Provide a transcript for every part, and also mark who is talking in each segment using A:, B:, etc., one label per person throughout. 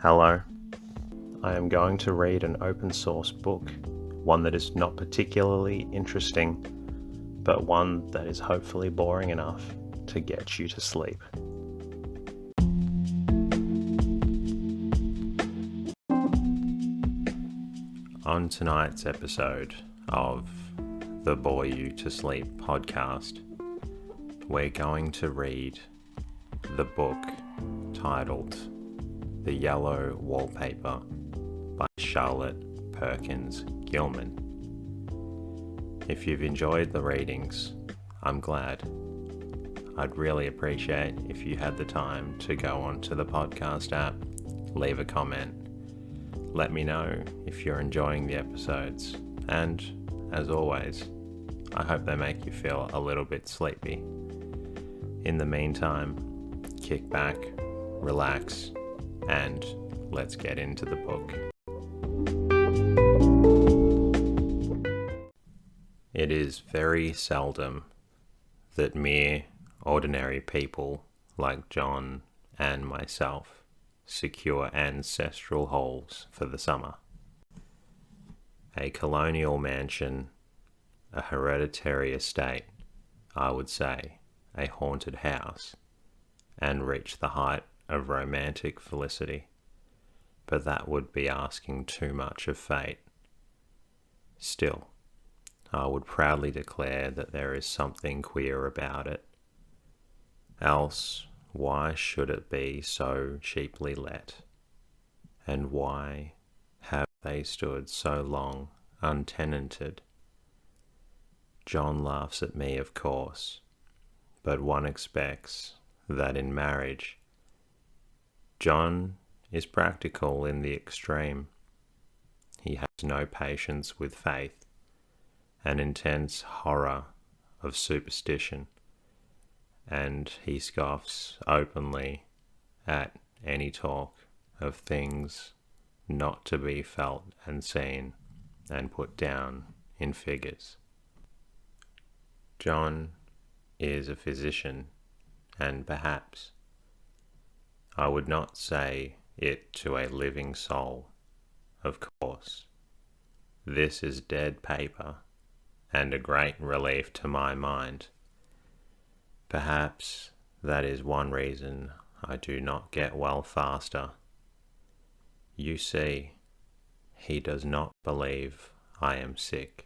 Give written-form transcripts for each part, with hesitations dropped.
A: Hello. I am going to read an open source book, one that is not particularly interesting, but one that is hopefully boring enough to get you to sleep. On tonight's episode of the Bore You to Sleep podcast, we're going to read the book titled The Yellow Wallpaper by Charlotte Perkins Gilman. If you've enjoyed the readings, I'm glad. I'd really appreciate if you had the time to go onto the podcast app, leave a comment, let me know if you're enjoying the episodes, and as always, I hope they make you feel a little bit sleepy. In the meantime, kick back, relax, and let's get into the book. It is very seldom that mere ordinary people like John and myself secure ancestral halls for the summer. A colonial mansion, a hereditary estate, I would say, a haunted house, and reach the height of romantic felicity, but that would be asking too much of fate. Still, I would proudly declare that there is something queer about it. Else, why should it be so cheaply let? And why have they stood so long untenanted? John laughs at me, of course, but one expects that in marriage, John is practical in the extreme. He has no patience with faith, an intense horror of superstition, and he scoffs openly at any talk of things not to be felt and seen and put down in figures. John is a physician, and perhaps I would not say it to a living soul, of course. This is dead paper, and a great relief to my mind. Perhaps that is one reason I do not get well faster. You see, he does not believe I am sick.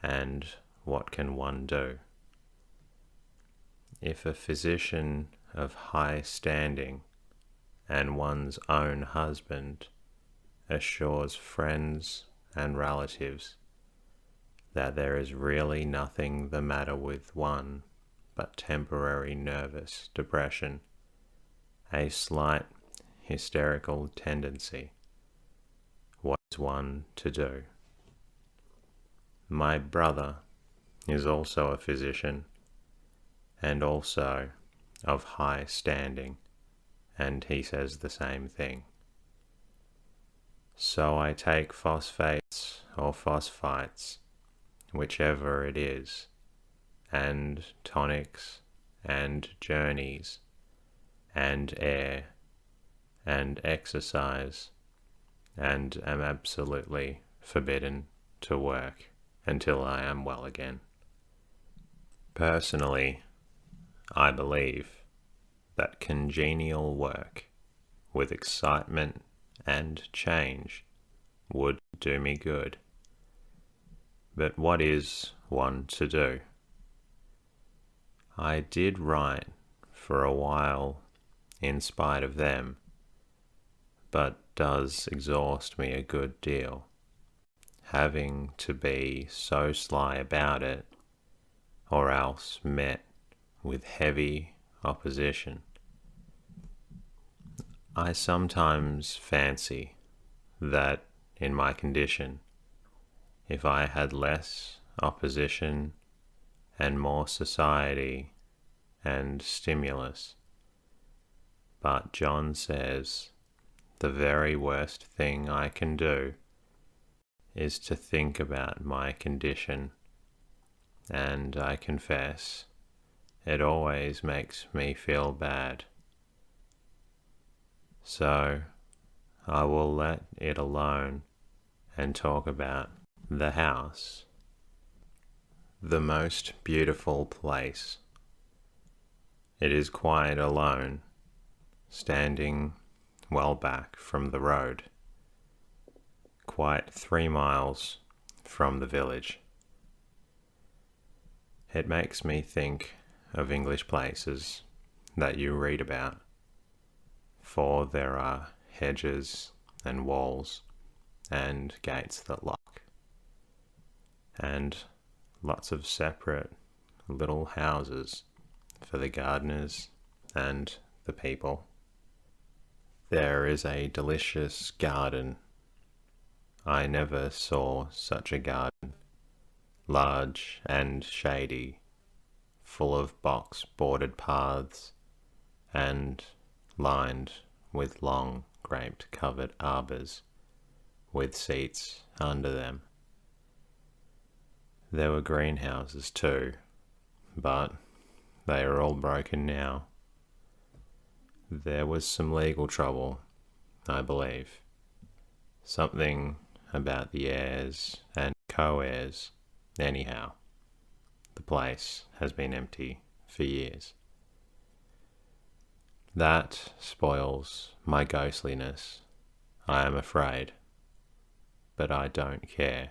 A: And what can one do? If a physician of high standing and one's own husband assures friends and relatives that there is really nothing the matter with one but temporary nervous depression, a slight hysterical tendency, what is one to do? My brother is also a physician, and also of high standing, and he says the same thing. So I take phosphates or phosphites, whichever it is, and tonics, and journeys, and air, and exercise, and am absolutely forbidden to work until I am well again. Personally, I believe that congenial work with excitement and change would do me good. But what is one to do? I did write for a while in spite of them, but does exhaust me a good deal, having to be so sly about it, or else met with heavy opposition. I sometimes fancy that in my condition, if I had less opposition and more society and stimulus, but John says the very worst thing I can do is to think about my condition, and I confess it always makes me feel bad. So I will let it alone and talk about the house. The most beautiful place. It is quite alone, standing well back from the road, quite 3 miles from the village. It makes me think of English places that you read about, for there are hedges and walls and gates that lock, and lots of separate little houses for the gardeners and the people. There is a delicious garden. I never saw such a garden, large and shady, full of box-bordered paths and lined with long grape-covered arbours with seats under them. There were greenhouses too, but they are all broken now. There was some legal trouble, I believe. Something about the heirs and co-heirs. Anyhow, the place has been empty for years. That spoils my ghostliness, I am afraid, but I don't care.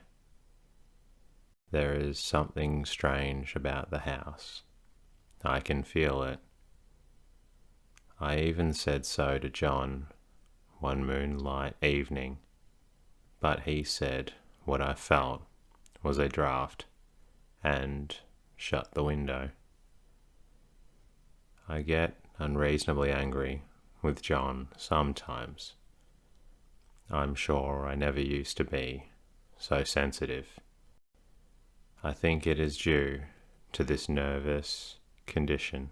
A: There is something strange about the house. I can feel it. I even said so to John one moonlight evening, but he said what I felt was a draught and shut the window. I get unreasonably angry with John sometimes. I'm sure I never used to be so sensitive. I think it is due to this nervous condition.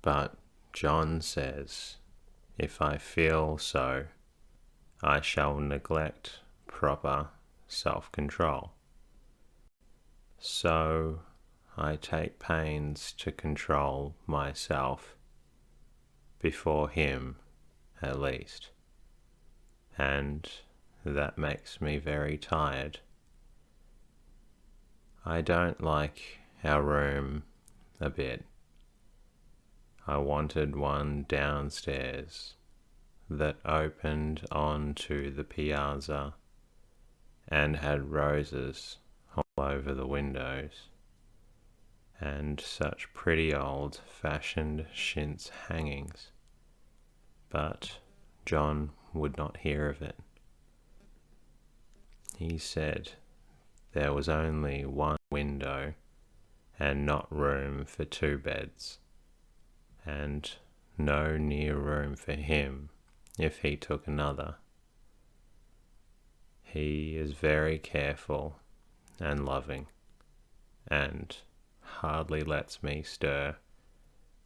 A: But John says, if I feel so, I shall neglect proper self-control. So I take pains to control myself, before him at least, and that makes me very tired. I don't like our room a bit. I wanted one downstairs that opened onto the piazza and had roses all over the windows and such pretty old-fashioned chintz hangings. But John would not hear of it. He said there was only one window and not room for 2 beds, and no near room for him if he took another. He is very careful and loving, and hardly lets me stir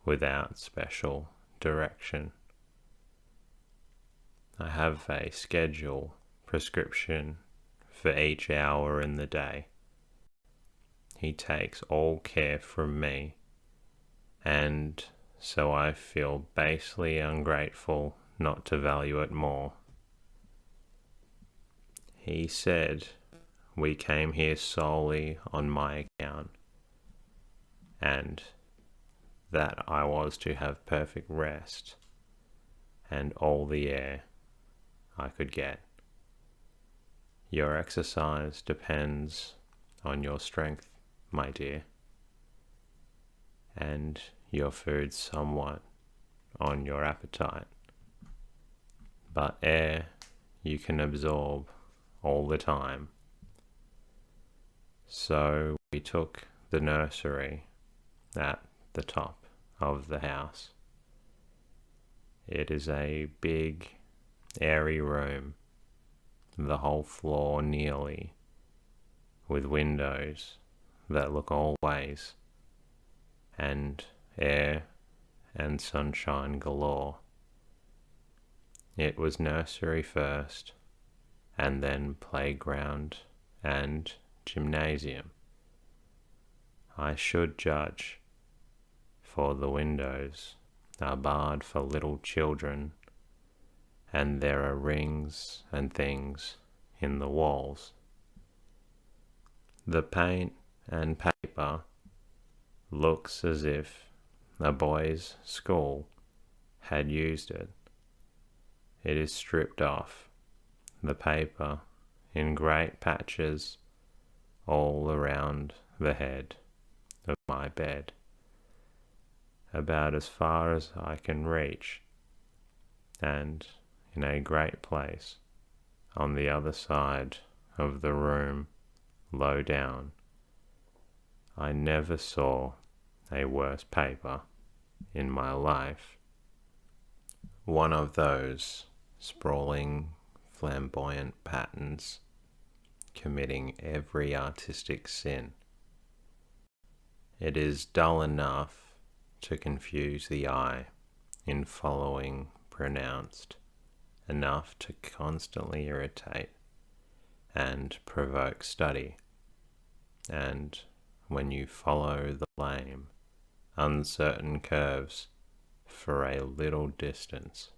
A: without special direction. I have a schedule prescription for each hour in the day. He takes all care from me, and so I feel basely ungrateful not to value it more. He said we came here solely on my account, and that I was to have perfect rest and all the air I could get. Your exercise depends on your strength, my dear, and your food somewhat on your appetite. But air you can absorb all the time. So we took the nursery at the top of the house. It is a big, airy room, the whole floor nearly, with windows that look all ways, and air and sunshine galore. It was nursery first, and then playground and gymnasium. I should judge, for the windows are barred for little children, and there are rings and things in the walls. The paint and paper looks as if a boys' school had used it. It is stripped off, the paper in great patches all around the head of my bed, about as far as I can reach, and in a great place on the other side of the room, low down. I never saw a worse paper in my life. One of those sprawling, flamboyant patterns committing every artistic sin. It is dull enough to confuse the eye in following pronounced, enough to constantly irritate and provoke study, and when you follow the lame, uncertain curves for a little distance,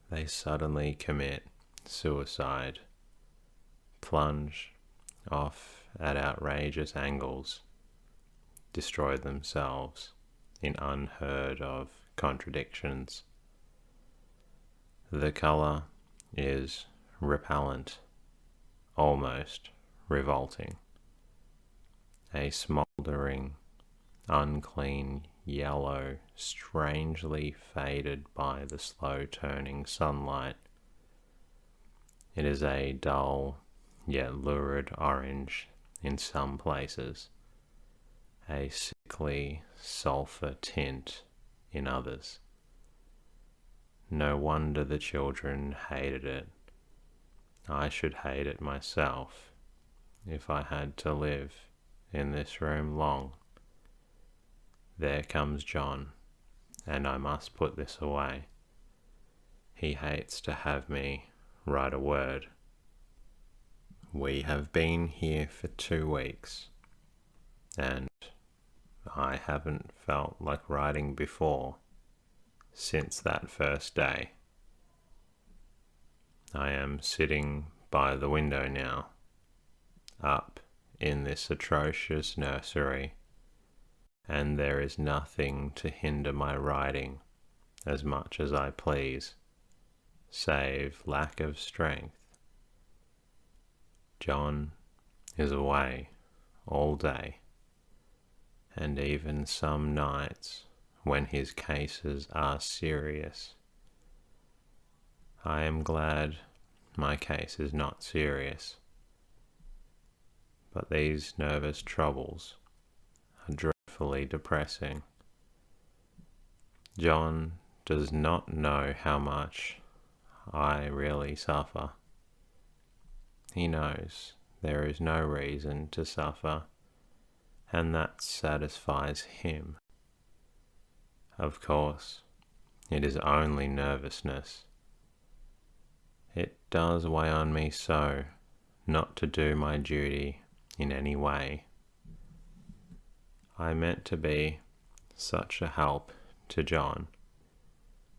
A: they suddenly commit suicide, plunge off at outrageous angles, destroy themselves in unheard of contradictions. The colour is repellent, almost revolting. A smouldering, unclean yellow, strangely faded by the slow-turning sunlight. It is a dull, yet lurid orange in some places, a sickly sulphur tint in others. No wonder the children hated it. I should hate it myself if I had to live in this room long. There comes John, and I must put this away. He hates to have me write a word. We have been here for 2 weeks, and I haven't felt like writing before since that first day. I am sitting by the window now, up in this atrocious nursery, and there is nothing to hinder my writing as much as I please, save lack of strength. John is away all day, and even some nights when his cases are serious. I am glad my case is not serious, but these nervous troubles are dreadfully depressing. John does not know how much I really suffer. He knows there is no reason to suffer, and that satisfies him. Of course, it is only nervousness. It does weigh on me so not to do my duty in any way. I meant to be such a help to John,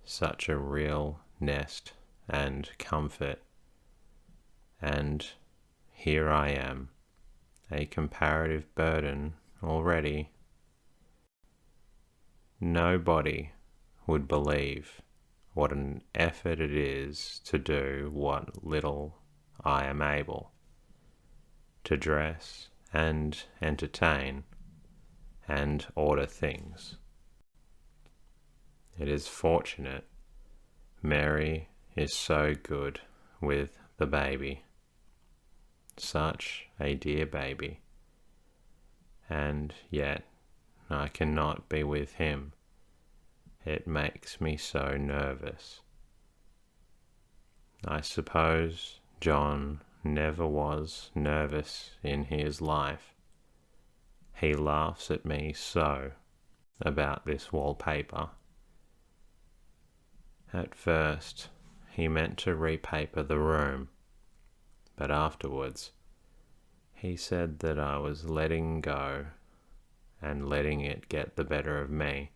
A: such a real nest and comfort, and here I am, a comparative burden already. Nobody would believe what an effort it is to do what little I am able, to dress and entertain and order things. It is fortunate Mary is so good with the baby, such a dear baby, and yet I cannot be with him. It makes me so nervous. I suppose John never was nervous in his life. He laughs at me so about this wallpaper. At first, he meant to repaper the room, but afterwards, he said that I was letting go and letting it get the better of me,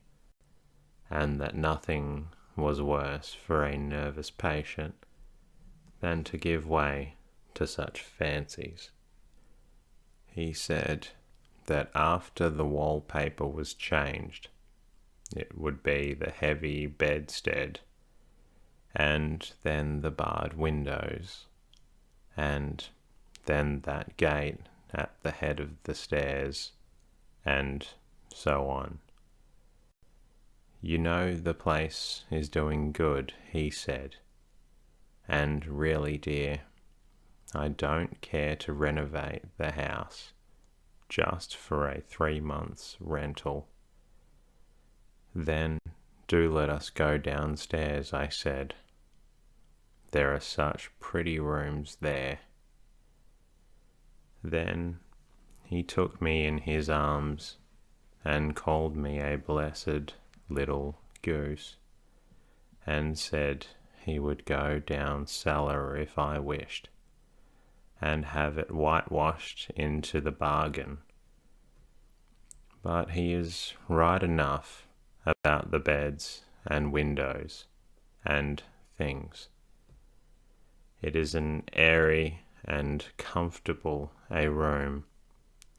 A: and that nothing was worse for a nervous patient than to give way to such fancies. He said that after the wallpaper was changed, it would be the heavy bedstead, and then the barred windows, and then that gate at the head of the stairs, and so on. You know the place is doing good, he said, and really, dear, I don't care to renovate the house just for a 3 months rental. Then do let us go downstairs, I said. There are such pretty rooms there. Then he took me in his arms and called me a blessed little goose, and said he would go down cellar if I wished, and have it whitewashed into the bargain. But he is right enough about the beds and windows and things. It is an airy and comfortable a room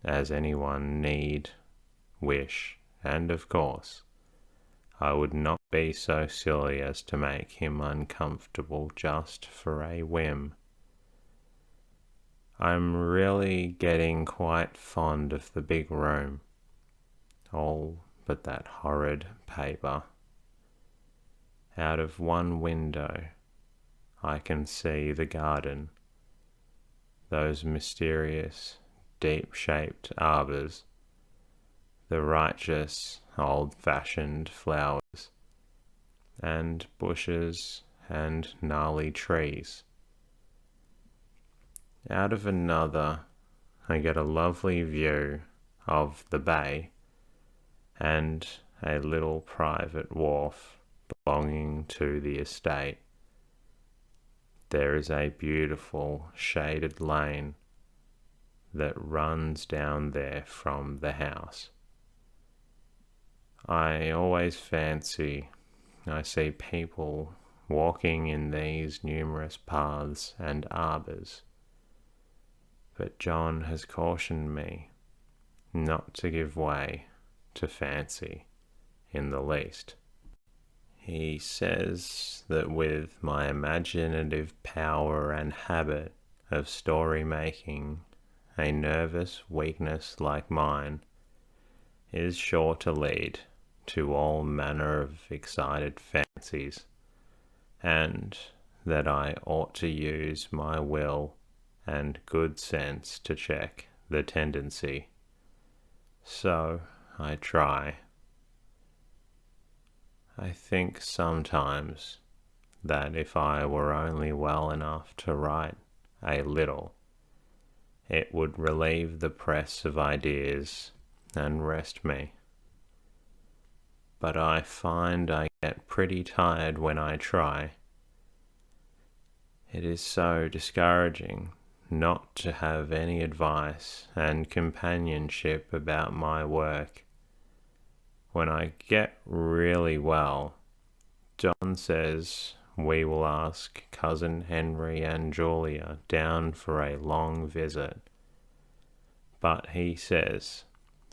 A: as anyone need wish, and of course I would not be so silly as to make him uncomfortable just for a whim. I'm really getting quite fond of the big room, all but that horrid paper. Out of one window I can see the garden, those mysterious, deep-shaped arbours, the righteous, old-fashioned flowers, and bushes and gnarly trees. Out of another I get a lovely view of the bay and a little private wharf belonging to the estate. There is a beautiful shaded lane that runs down there from the house. I always fancy I see people walking in these numerous paths and arbours, but John has cautioned me not to give way to fancy in the least. He says that with my imaginative power and habit of story making, a nervous weakness like mine is sure to lead to all manner of excited fancies, and that I ought to use my will and good sense to check the tendency. So I try. I think sometimes that if I were only well enough to write a little, it would relieve the press of ideas and rest me. But I find I get pretty tired when I try. It is so discouraging not to have any advice and companionship about my work. When I get really well, John says we will ask Cousin Henry and Julia down for a long visit, but he says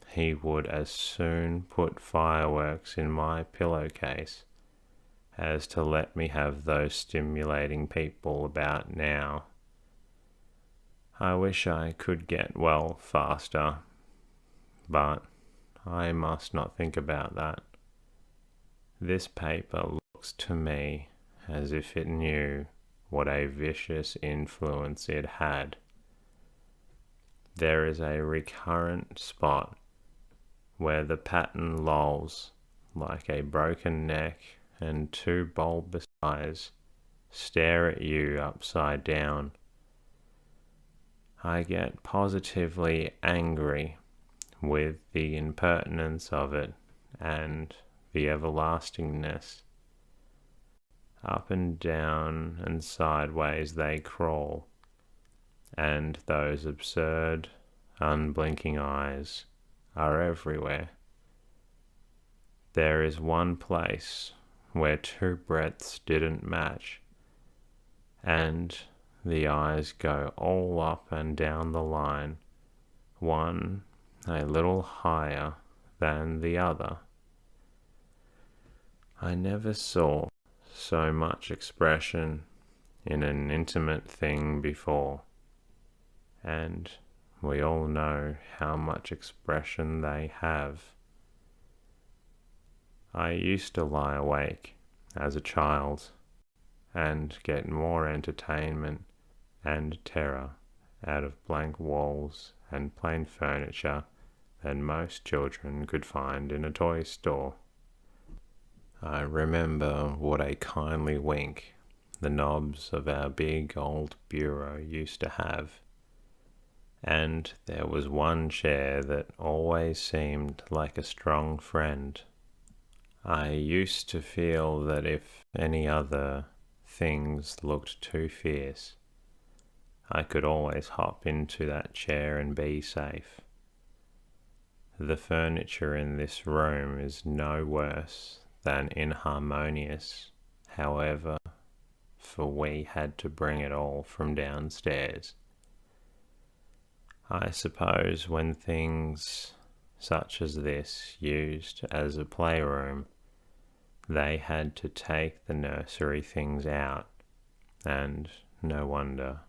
A: he would as soon put fireworks in my pillowcase as to let me have those stimulating people about now. I wish I could get well faster, but I must not think about that. This paper looks to me as if it knew what a vicious influence it had. There is a recurrent spot where the pattern lolls like a broken neck, and two bulbous eyes stare at you upside down. I get positively angry with the impertinence of it and the everlastingness. Up and down and sideways they crawl, and those absurd, unblinking eyes are everywhere. There is one place where two breadths didn't match, and the eyes go all up and down the line, one a little higher than the other. I never saw so much expression in an intimate thing before, and we all know how much expression they have. I used to lie awake as a child and get more entertainment and terror out of blank walls and plain furniture than most children could find in a toy store. I remember what a kindly wink the knobs of our big old bureau used to have, and there was one chair that always seemed like a strong friend. I used to feel that if any other things looked too fierce, I could always hop into that chair and be safe. The furniture in this room is no worse than inharmonious, however, for we had to bring it all from downstairs. I suppose when things such as this used as a playroom, they had to take the nursery things out, and no wonder.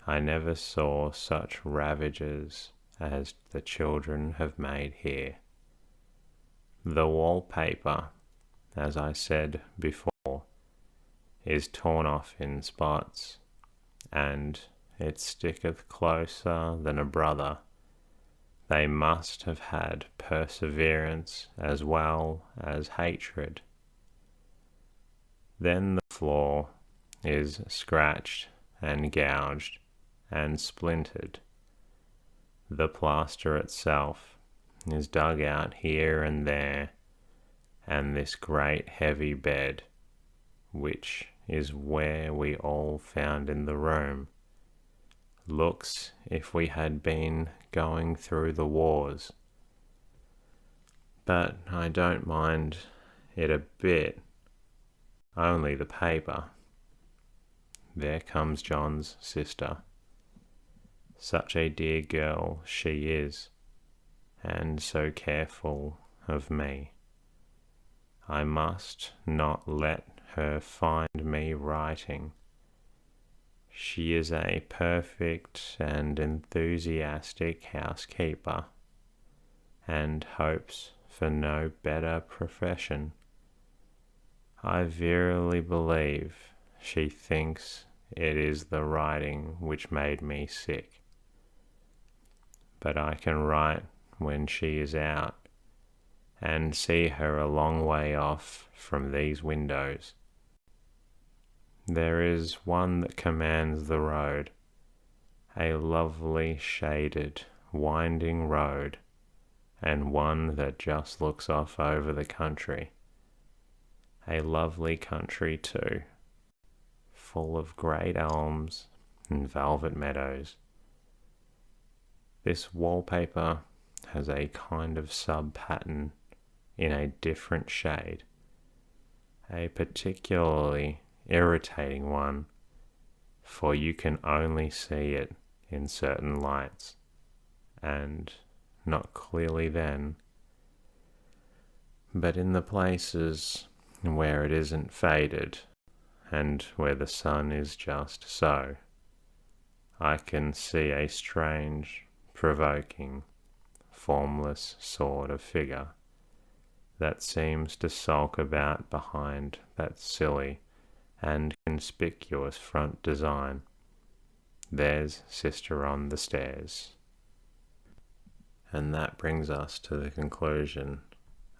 A: I never saw such ravages as the children have made here. The wallpaper, as I said before, is torn off in spots, and it sticketh closer than a brother. They must have had perseverance as well as hatred. Then the floor is scratched and gouged and splintered. The plaster itself is dug out here and there, and this great heavy bed, which is where we all found in the room, looks if we had been going through the wars. But I don't mind it a bit, only the paper. There comes John's sister. Such a dear girl she is, and so careful of me. I must not let her find me writing. She is a perfect and enthusiastic housekeeper, and hopes for no better profession. I verily believe she thinks it is the writing which made me sick. But I can write when she is out, and see her a long way off from these windows. There is one that commands the road, a lovely shaded, winding road, and one that just looks off over the country. A lovely country too, full of great elms and velvet meadows. This wallpaper has a kind of sub-pattern in a different shade, a particularly irritating one, for you can only see it in certain lights, and not clearly then. But in the places where it isn't faded, and where the sun is just so, I can see a strange, provoking, formless sort of figure that seems to sulk about behind that silly and conspicuous front design. There's sister on the stairs. And that brings us to the conclusion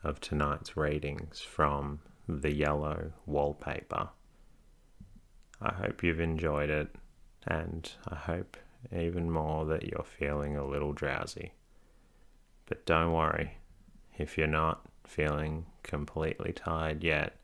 A: of tonight's readings from the Yellow Wallpaper. I hope you've enjoyed it, and I hope even more that you're feeling a little drowsy. But don't worry, if you're not feeling completely tired yet,